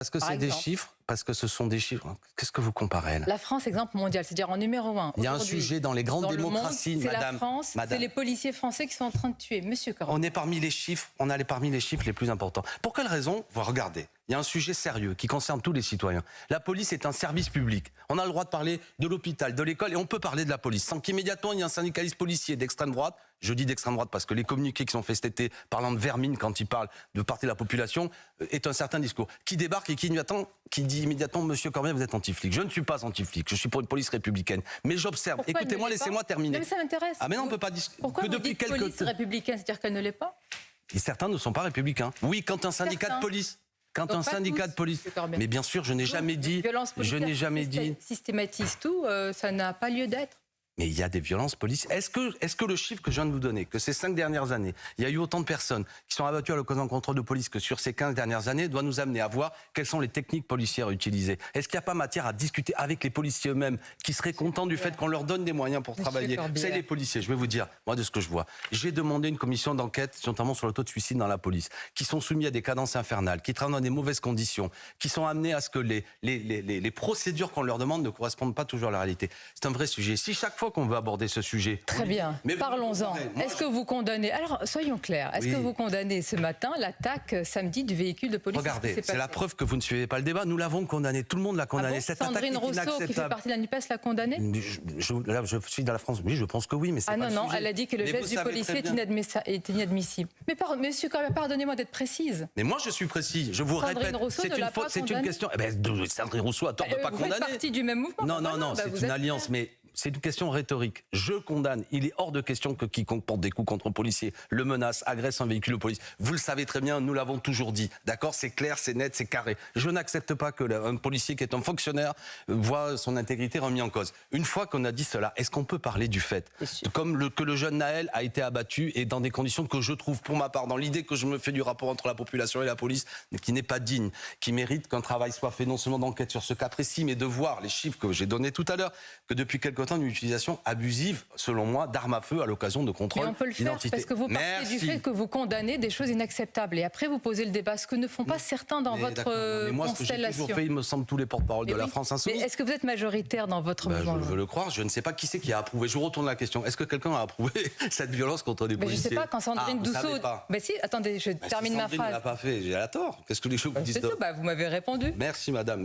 Parce que c'est des chiffres, parce que ce sont des chiffres. Qu'est-ce que vous comparez là? La France, exemple mondial, c'est-à-dire en numéro 1. Il y a un sujet dans les grandes démocraties, c'est madame. La France, c'est les policiers français qui sont en train de tuer. Monsieur Corbière. On est parmi les chiffres, parmi les chiffres les plus importants. Pour quelle raison? Vous regardez, il y a un sujet sérieux qui concerne tous les citoyens. La police est un service public. On a le droit de parler de l'hôpital, de l'école, et on peut parler de la police. Sans qu'immédiatement il y ait un syndicaliste policier d'extrême droite, je dis d'extrême droite parce que les communiqués qui sont faits cet été parlant de vermine quand ils parlent de partie de la population est un certain discours. Qui débarque et qui dit immédiatement, monsieur Corbière, vous êtes anti-flic. Je ne suis pas anti-flic, je suis pour une police républicaine. Mais j'observe. Écoutez-moi, laissez-moi terminer. Non, mais ça m'intéresse. Ah mais non, on ne peut pas discuter. Pourquoi vous dites police républicaine, c'est-à-dire qu'elle ne l'est pas? Et certains ne sont pas républicains. Oui, quand un syndicat de police... Quand un syndicat de police... Mais bien sûr, je n'ai jamais dit... Je n'ai jamais dit... Systématise tout, ça n'a pas lieu d'être. Mais il y a des violences policières. Est-ce que le chiffre que je viens de vous donner, que ces 5 dernières années, il y a eu autant de personnes qui sont abattues à l'occasion d'un contrôle de police que sur ces 15 dernières années, doit nous amener à voir quelles sont les techniques policières utilisées? Est-ce qu'il n'y a pas matière à discuter avec les policiers eux-mêmes, qui seraient contents du fait qu'on leur donne des moyens pour travailler? C'est les policiers, je vais vous dire, moi de ce que je vois. J'ai demandé une commission d'enquête, notamment sur le taux de suicide dans la police, qui sont soumis à des cadences infernales, qui travaillent dans des mauvaises conditions, qui sont amenés à ce que les procédures qu'on leur demande ne correspondent pas toujours à la réalité. C'est un vrai sujet. Si chaque fois qu'on veut aborder ce sujet... Très bien, parlons-en. Est-ce que vous condamnez... Alors, soyons clairs, est-ce que vous condamnez ce matin l'attaque samedi du véhicule de police? Regardez, c'est la preuve que vous ne suivez pas le débat. Nous l'avons condamné, tout le monde l'a condamné. Ah bon? Cette Sandrine attaque est Rousseau, qui fait partie de la NUPES, l'a condamné? Là, je suis dans la France, oui, je pense que oui, mais c'est pas le sujet. Elle a dit que le geste du policier est inadmissible. Mais monsieur Corbière, pardonnez-moi d'être précise. Mais moi, je suis précis, je vous répète, c'est une question... Sandrine Rousseau a tort de ne pas condamner. Vous faites partie du même mouvement. Non, c'est une alliance, mais... C'est une question rhétorique. Je condamne. Il est hors de question que quiconque porte des coups contre un policier, le menace, agresse un véhicule de police. Vous le savez très bien, nous l'avons toujours dit. D'accord? C'est clair, c'est net, c'est carré. Je n'accepte pas qu'un policier qui est un fonctionnaire voit son intégrité remise en cause. Une fois qu'on a dit cela, est-ce qu'on peut parler du fait que le jeune Naël a été abattu et dans des conditions que je trouve, pour ma part, dans l'idée que je me fais du rapport entre la population et la police, qui n'est pas digne, qui mérite qu'un travail soit fait non seulement d'enquête sur ce cas précis, mais de voir les chiffres que j'ai donnés tout à l'heure, que depuis quelque temps, une utilisation abusive, selon moi, d'armes à feu à l'occasion de contrôles d'identité. Mais on peut le faire parce que vous partez du fait que vous condamnez des choses inacceptables. Et après, vous posez le débat, ce que ne font pas certains dans votre constellation. Moi, ce que j'ai toujours fait, il me semble, tous les porte-parole de la France Insoumise. Mais est-ce que vous êtes majoritaire dans votre mouvement? Je veux le croire. Je ne sais pas qui c'est qui a approuvé. Je vous retourne la question. Est-ce que quelqu'un a approuvé cette violence contre des policiers? Je ne sais pas, quand Sandrine Rousseau... Si, attendez, je termine ma phrase. Sandrine ne l'a pas fait. J'ai à tort. Qu'est-ce que les choses vous disent? Vous m'avez répondu. Merci, madame.